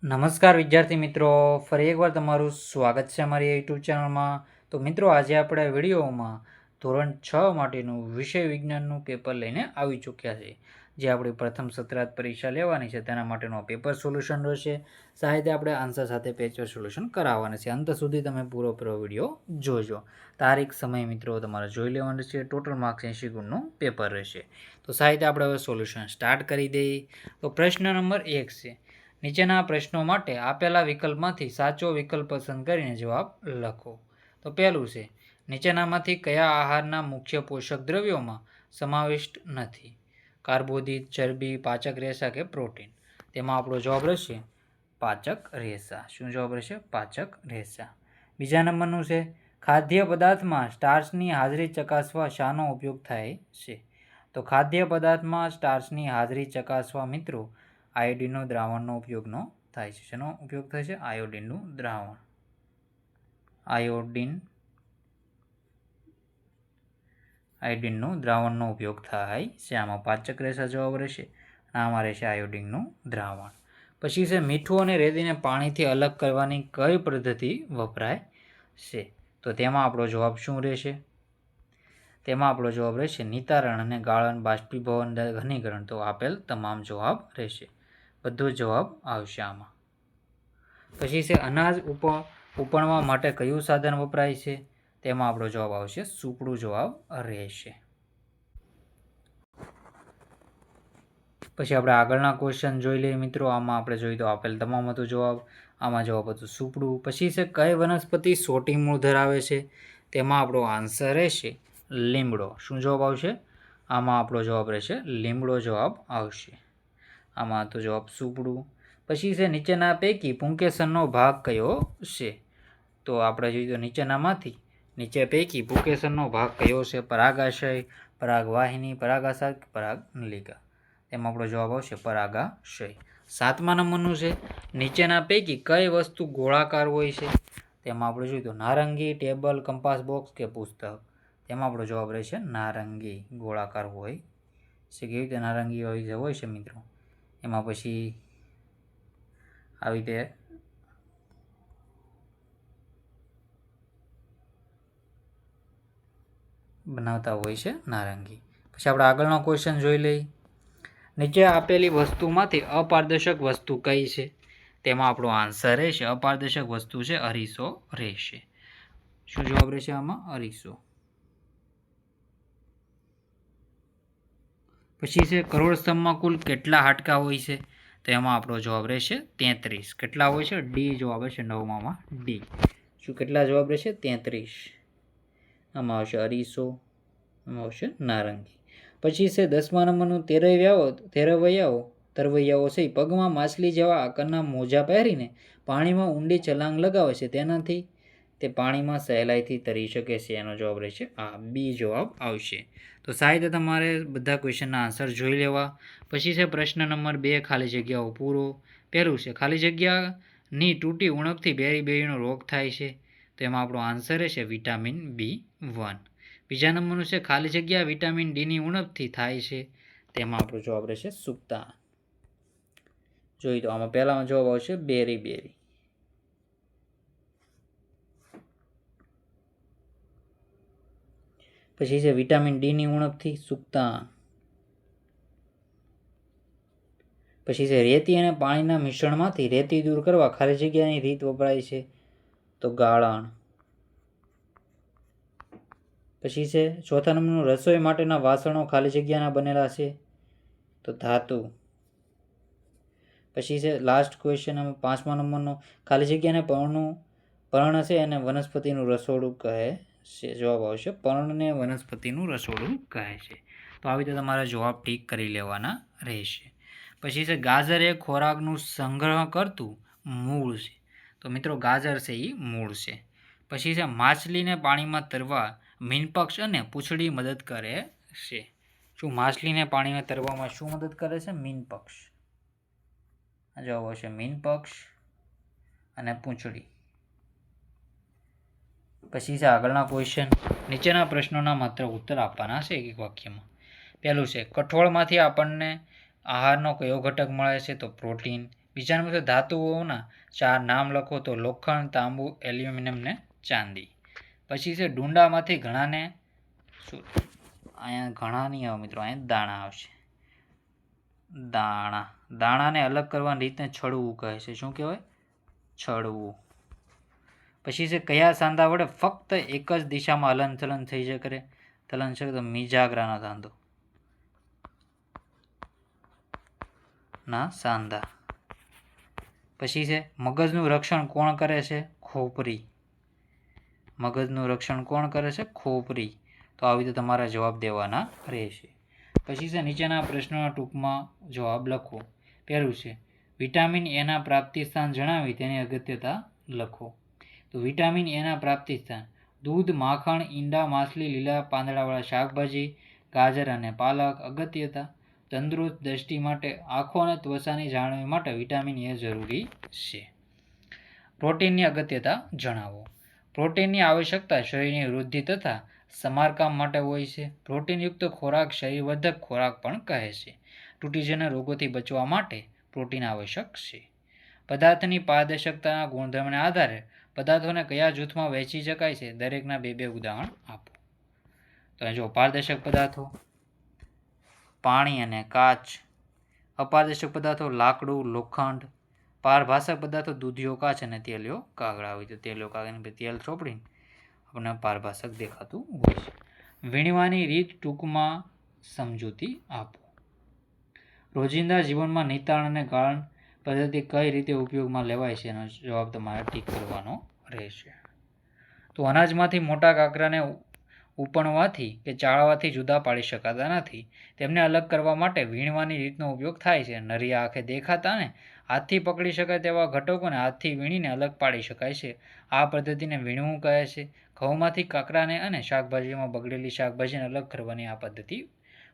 નમસ્કાર વિદ્યાર્થી મિત્રો, ફરી એકવાર તમારું સ્વાગત છે અમારી યુટ્યુબ ચેનલમાં. તો મિત્રો, આજે આપણે વિડીયોમાં ધોરણ 6 માટેનું વિષય વિજ્ઞાનનું પેપર લઈને આવી ચૂક્યા છે. જે આપણી પ્રથમ સત્રાંત પરીક્ષા લેવાની છે તેના માટેનો પેપર સોલ્યુશન રહેશે. સાથે આપણે આન્સર સાથે પેપર સોલ્યુશન કરાવવાના છે. અંત સુધી તમે પૂરો વિડીયો જોજો. તારીખ, સમય મિત્રો તમારે જોઈ લેવાનું છે. ટોટલ માર્ક્સ 80 ગુણનું પેપર રહેશે. તો સાહિત્ય આપણે હવે સોલ્યુશન સ્ટાર્ટ કરી દઈએ. તો પ્રશ્ન નંબર 1 છે, નીચેના પ્રશ્નો માટે આપેલા વિકલ્પમાંથી સાચો વિકલ્પ પસંદ કરીને જવાબ લખો. તો પહેલું છે, નીચેનામાંથી કયા આહારના મુખ્ય પોષક દ્રવ્યોમાં સમાવિષ્ટ નથી? કાર્બોદિત, ચરબી, પાચક રેસા કે પ્રોટીન? તેમાં આપણો જવાબ રહેશે પાચક રેસા. શું જવાબ રહેશે? પાચક રેસા. બીજા નંબરનું છે, ખાદ્ય પદાર્થમાં સ્ટાર્ચની હાજરી ચકાસવા શાનો ઉપયોગ થાય છે? તો ખાદ્ય પદાર્થમાં સ્ટાર્ચની હાજરી ચકાસવા મિત્રો આયોડિનનો દ્રાવણનો ઉપયોગનો થાય છે. શેનો ઉપયોગ થાય છે? આયોડિનનું દ્રાવણ. આયોડિનનું દ્રાવણનો ઉપયોગ થાય છે. આમાં પાચક રેસા જવાબ રહેશે. આમાં રહેશે આયોડિનનું દ્રાવણ. પછી છે, મીઠું અને રેતીને પાણીથી અલગ કરવાની કઈ પદ્ધતિ વપરાય છે? તો તેમાં આપણો જવાબ શું રહેશે? તેમાં આપણો જવાબ રહેશે નિતારણ અને ગાળણ, બાષ્પીભવન, ઘનીકરણ. તો આપેલ તમામ જવાબ રહેશે. બધો જવાબ આવશે આમાં. પછી છે, અનાજ ઉપણવા માટે કયું સાધન વપરાય છે? તેમાં આપણો જવાબ આવશે સુપડું જવાબ રહેશે. પછી આપણે આગળના ક્વેશ્ચન જોઈ લઈએ મિત્રો. આમાં આપણે જોઈએ તો આપેલ તમામ હતો જવાબ. આમાં જવાબ હતું સુપડું. પછી છે, કઈ વનસ્પતિ સોટી મૂળ ધરાવે છે? તેમાં આપણો આન્સર રહેશે લીમડો. શું જવાબ આવશે? આમાં આપણો જવાબ રહેશે લીમડો જવાબ આવશે. આમાં તો જવાબ સુપડું. પછી છે, નીચેના પૈકી પુંકેસરનો ભાગ કયો છે? તો આપણે જોઈએ તો નીચે પૈકી પુંકેસરનો ભાગ કયો છે? પરાગાશય, પરાગવાહિની, પરાગાશય, પરાગનલિકા? તેમાં આપણો જવાબ આવશે પરાગાશય. 7મા નંબરનું છે, નીચેના પૈકી કઈ વસ્તુ ગોળાકાર હોય છે? તેમાં આપણે જોઈએ તો નારંગી, ટેબલ, કંપાસ બોક્સ કે પુસ્તક? તેમાં આપણો જવાબ રહેશે નારંગી. ગોળાકાર હોય છે. કેવી રીતે નારંગી હોય છે મિત્રો? એમાં પછી આવી રીતે બનાવતા હોય છે નારંગી. પછી આપણે આગળનો ક્વેશ્ચન જોઈ લઈએ. નીચે આપેલી વસ્તુમાંથી અપારદર્શક વસ્તુ કઈ છે? તેમાં આપણો આન્સર રહેશે અપારદર્શક વસ્તુ છે અરીસો રહેશે. શું જવાબ રહેશે આમાં? અરીસો. પછી છે, કરોડ સ્તંભમાં કુલ કેટલા હાડકા હોય છે? તો એમાં આપણો જવાબ રહેશે 33. કેટલા હોય છે? ડી જવાબ રહેશે 9માં ડી. શું કેટલા જવાબ રહેશે? 33. આમાં આવશે અરીસો. આમાં આવશે નારંગી. પછી છે, 10મા નંબરનું તરવૈયાઓ છે પગમાં માછલી જેવા આકારના મોજા પહેરીને પાણીમાં ઊંડી છલાંગ લગાવે છે. તેનાથી તે પાણીમાં સહેલાઈથી તરી શકે છે. એનો જવાબ રહેશે આ બી જવાબ આવશે. તો સાહેબ તમારે બધા ક્વેશ્ચનના આન્સર જોઈ લેવા. પછી છે, પ્રશ્ન નંબર 2, ખાલી જગ્યાઓ પૂરો. પહેલું છે, ખાલી જગ્યાની તૂટી ઉણપથી બેરી-બેરીનો રોગ થાય છે. તો એમાં આપણો આન્સર રહેશે વિટામિન B1. બીજા નંબરનું છે, ખાલી જગ્યા વિટામિન ડીની ઉણપથી થાય છે. તેમાં આપણો જવાબ રહેશે સુક્તાન. જોઈએ તો આમાં પહેલામાં જવાબ આવશે બેરી-બેરી. પછી છે, વિટામિન ડીની ઉણપથી સુક્તાન. પછી છે, રેતી અને પાણીના મિશ્રણમાંથી રેતી દૂર કરવા ખાલી જગ્યાની રીત વપરાય છે. તો ગાળણ. પછી છે, ચોથા નંબરનું રસોઈ માટેના વાસણો ખાલી જગ્યાના બનેલા છે. તો ધાતુ. પછી છે, લાસ્ટ ક્વેશ્ચન 5મા નંબરનો, ખાલી જગ્યાને પર્ણ છે અને વનસ્પતિનું રસોડું કહે છે. જવાબ આવશે પર્ણને વનસ્પતિનું રસોડું કહે છે. તો આવી રીતે તમારે જવાબ ટીક કરી લેવાના રહેશે. પછી છે, ગાજર એ ખોરાકનું સંગ્રહ કરતું મૂળ છે. તો મિત્રો ગાજર છે એ મૂળ છે. પછી છે, માછલીને પાણીમાં તરવા મીનપક્ષ અને પૂંછડી મદદ કરે છે. શું માછલીને પાણીમાં તરવામાં શું મદદ કરે છે? મીનપક્ષ. જવાબ આવશે મીનપક્ષ અને પૂંછડી. પછી છે, આગળના ક્વેશ્ચન. નીચેના પ્રશ્નોના માત્ર ઉત્તર આપવાના છે એક વાક્યમાં. પહેલું છે, કઠોળમાંથી આપણને આહારનો કયો ઘટક મળે છે? તો પ્રોટીન. બીજા નંબર ધાતુઓના 4 નામ લખો. તો લોખંડ, તાંબુ, એલ્યુમિનિયમ ને ચાંદી. પછી છે ડુંડામાંથી ઘણાને શું અહીંયા ઘણા નહીં આવે મિત્રો, અહીંયા દાણા આવશે. દાણાને અલગ કરવાની રીતને છડવું કહે છે. શું કહેવાય? છડવું. પછી છે કયા સાંધા વડે ફક્ત એક જ દિશામાં હલનચલન થઈ શકે? તો મિજાગરાના સાંધો ના સાંધા. પછી છે મગજનું રક્ષણ કોણ કરે છે? ખોપરી. મગજનું રક્ષણ કોણ કરે છે? ખોપરી. તો આવી રીતે તમારા જવાબ દેવાના રહેશે. પછી છે નીચેના પ્રશ્નોના ટૂંકમાં જવાબ લખો. પહેલું છે વિટામિન એના પ્રાપ્તિ સ્થાન જણાવી તેની અગત્યતા લખો. તો વિટામિન એના પ્રાપ્તિ સ્થાન દૂધ, માખણ, ઈંડા, માછલી, લીલા પાંદડાવાળા શાકભાજી, ગાજર અને પાલક. અગત્યતા તંદુરસ્ત દ્રષ્ટિ માટે, આંખો અને ત્વચાની જાળવણી માટે વિટામિન એ જરૂરી છે. પ્રોટીનની અગત્યતા જણાવો. પ્રોટીનની આવશ્યકતા શરીરની વૃદ્ધિ તથા સમારકામ માટે હોય છે. પ્રોટીનયુક્ત ખોરાક શરીરવર્ધક ખોરાક પણ કહે છે. તૂટી જનાર રોગોથી બચવા માટે પ્રોટીન આવશ્યક છે. પદાર્થની પારદર્શકતાના ગુણધર્મને આધારે પદાર્થોને કયા જૂથમાં વહેંચી શકાય છે? દરેકના બે ઉદાહરણ આપો. તો જો પારદર્શક પદાર્થો પાણી અને કાચ. અપારદર્શક પદાર્થો લાકડું, લોખંડ. પારભાષક પદાર્થો દૂધિયો કાચ અને તેલિયો કાગળ. આવી તો તેલિયો કાગળની તેલ ચોપડીને આપણને પારભાષક દેખાતું હોય છે. વીણવાની રીત ટૂંકમાં સમજૂતી આપો. રોજિંદા જીવનમાં નિતાણ અને ગાળણ પદ્ધતિ કઈ રીતે ઉપયોગમાં લેવાય છે? એનો જવાબ તમારે ટીક કરવાનો રહેશે. તો અનાજમાંથી મોટા કાકરાને ઉપણવાથી કે ચાળવાથી જુદા પાડી શકાતા નથી. તેમને અલગ કરવા માટે વીણવાની રીતનો ઉપયોગ થાય છે. નરિયા આંખે દેખાતા ને હાથથી પકડી શકાય તેવા ઘટકોને હાથથી વીણીને અલગ પાડી શકાય છે. આ પદ્ધતિને વીણવું કહે છે. ઘઉંમાંથી કાકરાને અને શાકભાજીમાં બગડેલી શાકભાજીને અલગ કરવાની આ પદ્ધતિ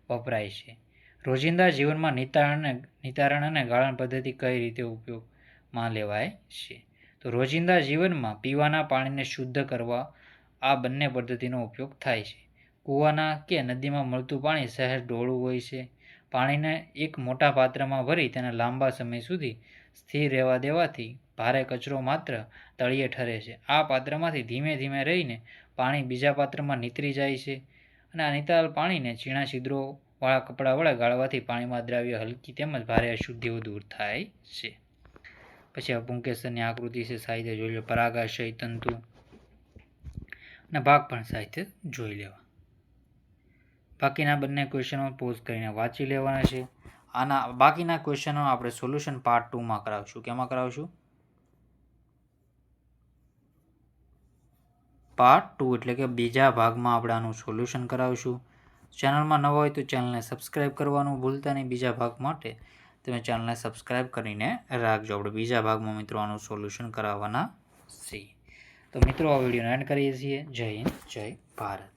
વપરાય છે. રોજિંદા જીવનમાં નિતારણ અને ગાળણ પદ્ધતિ કઈ રીતે ઉપયોગમાં લેવાય છે? તો રોજિંદા જીવનમાં પીવાના પાણીને શુદ્ધ કરવા આ બંને પદ્ધતિનો ઉપયોગ થાય છે. કૂવાના કે નદીમાં મળતું પાણી સહેજ ડોળું હોય છે. પાણીને એક મોટા પાત્રમાં ભરી તેને લાંબા સમય સુધી સ્થિર રહેવા દેવાથી ભારે કચરો માત્ર તળિયે ઠરે છે. આ પાત્રમાંથી ધીમે ધીમે રહીને પાણી બીજા પાત્રમાં નીતરી જાય છે અને આ નીતરેલ પાણીને ઝીણા છિદ્રોવાળા કપડા વડે ગાળવાથી પાણીમાં દ્રાવ્ય હલકી તેમજ ભારે અશુદ્ધિઓ દૂર થાય છે. પછી આ પુંકેસરની આકૃતિ છે, સાહિત્ય જોઈ લો. પરાગાશય તંતુ અને ભાગ પણ સાહિત્ય જોઈ લેવા. બાકીના બંને ક્વેશ્ચનો પોઝ કરીને વાંચી લેવાના છે. આના બાકીના ક્વેશ્ચનો આપણે સોલ્યુશન પાર્ટ 2માં કરાવશું. કેમાં કરાવશું? પાર્ટ 2 એટલે કે બીજા ભાગમાં આપણે આનું સોલ્યુશન કરાવશું. ચેનલમાં નવા હોય તો ચેનલને સબસ્ક્રાઈબ કરવાનું ભૂલતા નહીં. બીજા ભાગ માટે તમે ચેનલને સબસ્ક્રાઈબ કરીને રાખજો. આપણે બીજા ભાગમાં મિત્રો આનું સોલ્યુશન કરાવવાના છીએ. તો મિત્રો આ વિડીયોને એન્ડ કરીએ છીએ. જય હિન્દ, જય ભારત.